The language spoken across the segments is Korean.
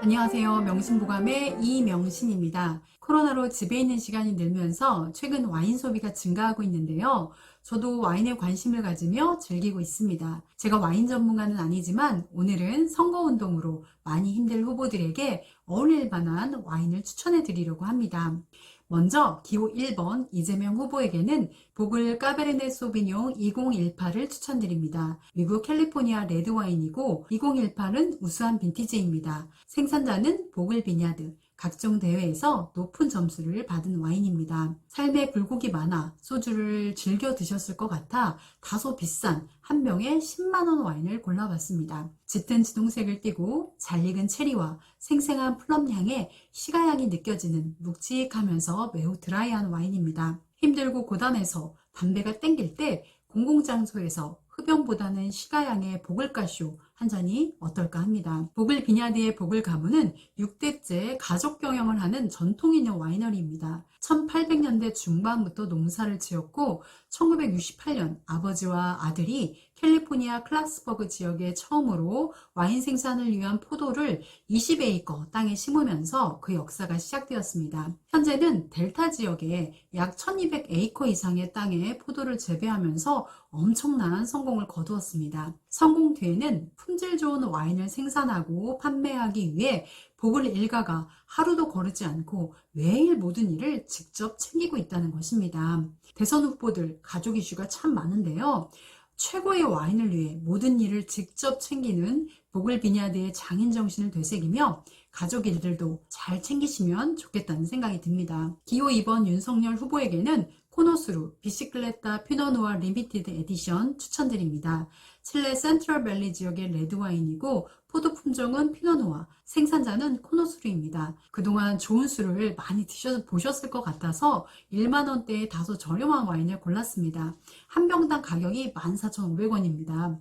안녕하세요. 명신보감의 이명신입니다. 코로나로 집에 있는 시간이 늘면서 최근 와인 소비가 증가하고 있는데요. 저도 와인에 관심을 가지며 즐기고 있습니다. 제가 와인 전문가는 아니지만 오늘은 선거운동으로 많이 힘들 후보들에게 어울릴 만한 와인을 추천해 드리려고 합니다. 먼저 기호 1번 이재명 후보에게는 보글 까베르네 소비뇽 2018을 추천드립니다. 미국 캘리포니아 레드와인이고 2018은 우수한 빈티지입니다. 생산자는 보글 비냐드, 각종 대회에서 높은 점수를 받은 와인입니다. 삶에 굴곡이 많아 소주를 즐겨 드셨을 것 같아 다소 비싼 한 병에 10만원 와인을 골라봤습니다. 짙은 지동색을 띠고 잘 익은 체리와 생생한 플럼 향에 시가향이 느껴지는 묵직하면서 매우 드라이한 와인입니다. 힘들고 고단해서 담배가 땡길 때 공공장소에서 흡연보다는 시가향의 보글까쇼 한 잔이 어떨까 합니다. 보글 비냐드의 보글 가문은 6대째 가족 경영을 하는 전통 있는 와이너리입니다. 1800년대 중반부터 농사를 지었고 1968년 아버지와 아들이 캘리포니아 클락스버그 지역에 처음으로 와인 생산을 위한 포도를 20에이커 땅에 심으면서 그 역사가 시작되었습니다. 현재는 델타 지역에 약 1200에이커 이상의 땅에 포도를 재배하면서 엄청난 성공을 거두었습니다. 성공 뒤에는 품질 좋은 와인을 생산하고 판매하기 위해 보글 일가가 하루도 거르지 않고 매일 모든 일을 직접 챙기고 있다는 것입니다. 대선 후보들 가족 이슈가 참 많은데요. 최고의 와인을 위해 모든 일을 직접 챙기는 보글 비냐드의 장인 정신을 되새기며 가족 일들도 잘 챙기시면 좋겠다는 생각이 듭니다. 기호 2번 윤석열 후보에게는 코노스루 비시클레타 피노누아 리미티드 에디션 추천드립니다. 칠레 센트럴밸리 지역의 레드와인이고 포도 품종은 피노누아, 생산자는 코노스루입니다. 그동안 좋은 술을 많이 드셔보셨을 것 같아서 1만원대의 다소 저렴한 와인을 골랐습니다. 한 병당 가격이 14,500원입니다.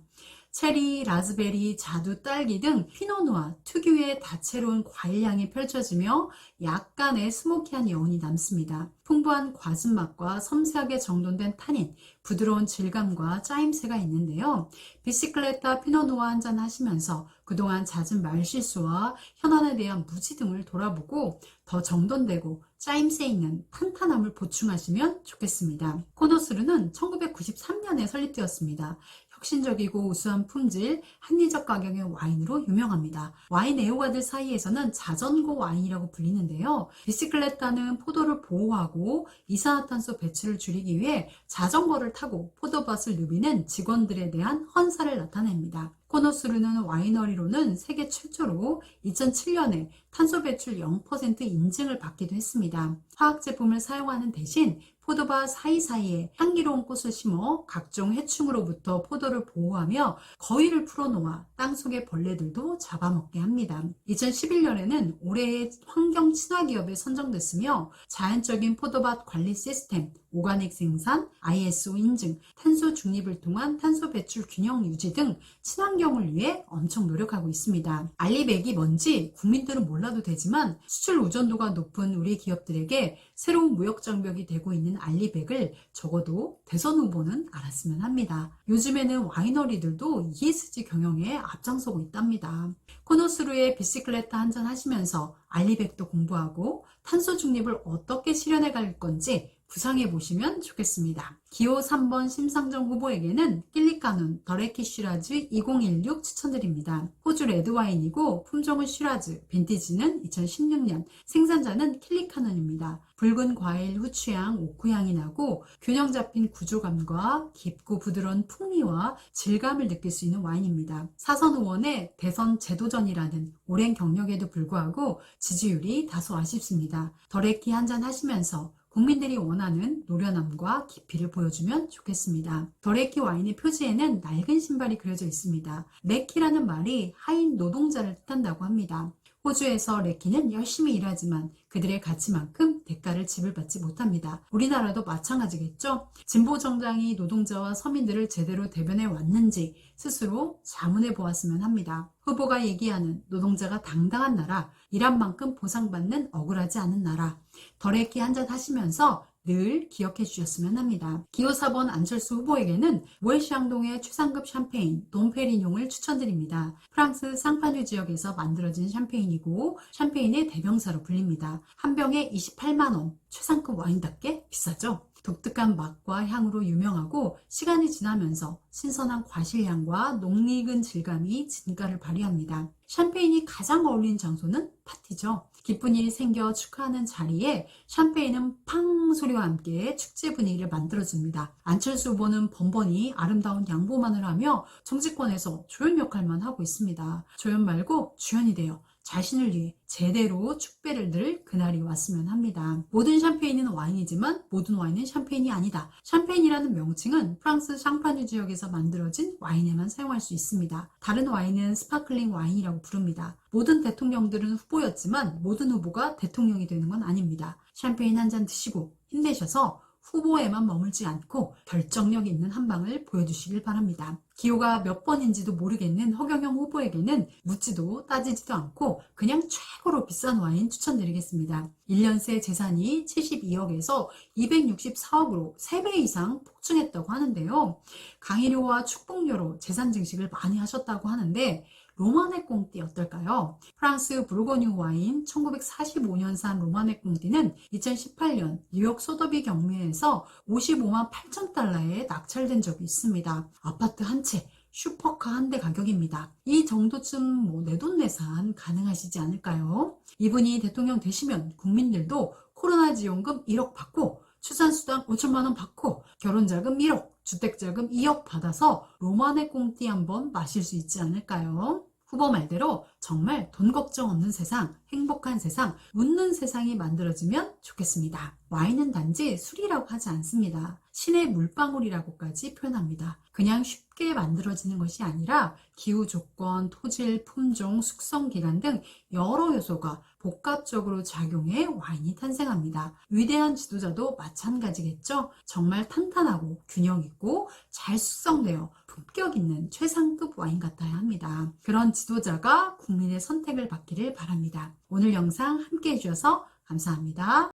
체리, 라즈베리, 자두, 딸기 등 피노누아 특유의 다채로운 과일향이 펼쳐지며 약간의 스모키한 여운이 남습니다. 풍부한 과즙 맛과 섬세하게 정돈된 타닌, 부드러운 질감과 짜임새가 있는데요. 비시클레타 피노누아 한잔 하시면서 그동안 잦은 말실수와 현안에 대한 무지 등을 돌아보고 더 정돈되고 짜임새 있는 탄탄함을 보충하시면 좋겠습니다. 코노스루는 1993년에 설립되었습니다. 혁신적이고 우수한 품질, 합리적 가격의 와인으로 유명합니다. 와인 애호가들 사이에서는 자전거 와인이라고 불리는데요. 비시클레타는 포도를 보호하고 이산화탄소 배출을 줄이기 위해 자전거를 타고 포도밭을 누비는 직원들에 대한 헌사를 나타냅니다. 코노스루는 와이너리로는 세계 최초로 2007년에 탄소 배출 0% 인증을 받기도 했습니다. 화학 제품을 사용하는 대신 포도밭 사이사이에 향기로운 꽃을 심어 각종 해충으로부터 포도를 보호하며 거위를 풀어놓아 땅속의 벌레들도 잡아먹게 합니다. 2011년에는 올해의 환경 친화 기업에 선정됐으며 자연적인 포도밭 관리 시스템, 오가닉 생산, ISO 인증, 탄소 중립을 통한 탄소 배출 균형 유지 등 친환경을 위해 엄청 노력하고 있습니다. 알리백이 뭔지 국민들은 몰라도 되지만 수출 의존도가 높은 우리 기업들에게 새로운 무역 장벽이 되고 있는 알리백을 적어도 대선 후보는 알았으면 합니다. 요즘에는 와이너리들도 ESG 경영에 앞장서고 있답니다. 코노스루의 비시클레타 한잔 하시면서 알리백도 공부하고 탄소 중립을 어떻게 실현해 갈 건지 구상해 보시면 좋겠습니다. 기호 3번 심상정 후보에게는 낄리카눈 더레키 슈라즈 2016 추천드립니다. 호주 레드와인이고 품종은 슈라즈, 빈티지는 2016년, 생산자는 킬리카눈입니다. 붉은 과일 후추향, 오크향이 나고 균형 잡힌 구조감과 깊고 부드러운 풍미와 질감을 느낄 수 있는 와인입니다. 사선 의원의 대선 제도전이라는 오랜 경력에도 불구하고 지지율이 다소 아쉽습니다. 더레키 한잔 하시면서 국민들이 원하는 노련함과 깊이를 보여주면 좋겠습니다. 더레키 와인의 표지에는 낡은 신발이 그려져 있습니다. 레키라는 말이 하인 노동자를 뜻한다고 합니다. 호주에서 레키는 열심히 일하지만 그들의 가치만큼 대가를 지불받지 못합니다. 우리나라도 마찬가지겠죠? 진보 정당이 노동자와 서민들을 제대로 대변해 왔는지 스스로 자문해 보았으면 합니다. 후보가 얘기하는 노동자가 당당한 나라, 일한 만큼 보상받는 억울하지 않은 나라, 더레키 한잔 하시면서 늘 기억해 주셨으면 합니다. 기호 4번 안철수 후보에게는 모에샹동의 최상급 샴페인 돔페리뇽을 추천드립니다. 프랑스 상파뉴 지역에서 만들어진 샴페인이고 샴페인의 대명사로 불립니다. 한 병에 28만 원, 최상급 와인답게 비싸죠? 독특한 맛과 향으로 유명하고 시간이 지나면서 신선한 과실향과 녹익은 질감이 진가를 발휘합니다. 샴페인이 가장 어울리는 장소는 파티죠. 기쁜 일이 생겨 축하하는 자리에 샴페인은 팡 소리와 함께 축제 분위기를 만들어줍니다. 안철수 후보는 번번이 아름다운 양보만을 하며 정치권에서 조연 역할만 하고 있습니다. 조연 말고 주연이 돼요. 자신을 위해 제대로 축배를 들 그날이 왔으면 합니다. 모든 샴페인은 와인이지만 모든 와인은 샴페인이 아니다. 샴페인이라는 명칭은 프랑스 샹파뉴 지역에서 만들어진 와인에만 사용할 수 있습니다. 다른 와인은 스파클링 와인이라고 부릅니다. 모든 대통령들은 후보였지만 모든 후보가 대통령이 되는 건 아닙니다. 샴페인 한 잔 드시고 힘내셔서 후보에만 머물지 않고 결정력 있는 한 방을 보여주시길 바랍니다. 기호가 몇 번인지도 모르겠는 허경영 후보에게는 묻지도 따지지도 않고 그냥 최고로 비싼 와인 추천드리겠습니다. 1년 새 재산이 72억에서 264억으로 3배 이상 폭증했다고 하는데요. 강의료와 축복료로 재산 증식을 많이 하셨다고 하는데 로마네 꽁띠 어떨까요? 프랑스 부르고뉴 와인 1945년산 로마네 꽁띠는 2018년 뉴욕 소더비 경매에서 55만 8천 달러에 낙찰된 적이 있습니다. 아파트 한 채, 슈퍼카 한 대 가격입니다. 이 정도쯤 내돈내산 가능하시지 않을까요? 이분이 대통령 되시면 국민들도 코로나 지원금 1억 받고 출산수당 5천만 원 받고 결혼자금 1억, 주택자금 2억 받아서 로마네 꽁띠 한번 마실 수 있지 않을까요? 후보 말대로 정말 돈 걱정 없는 세상, 행복한 세상, 웃는 세상이 만들어지면 좋겠습니다. 와인은 단지 술이라고 하지 않습니다. 신의 물방울이라고까지 표현합니다. 그냥 쉽게 만들어지는 것이 아니라 기후 조건, 토질, 품종, 숙성 기간 등 여러 요소가 복합적으로 작용해 와인이 탄생합니다. 위대한 지도자도 마찬가지겠죠? 정말 탄탄하고 균형 있고 잘 숙성되어 품격 있는 최상급 와인 같아야 합니다. 그런 지도자가 국민의 선택을 받기를 바랍니다. 오늘 영상 함께 해주셔서 감사합니다.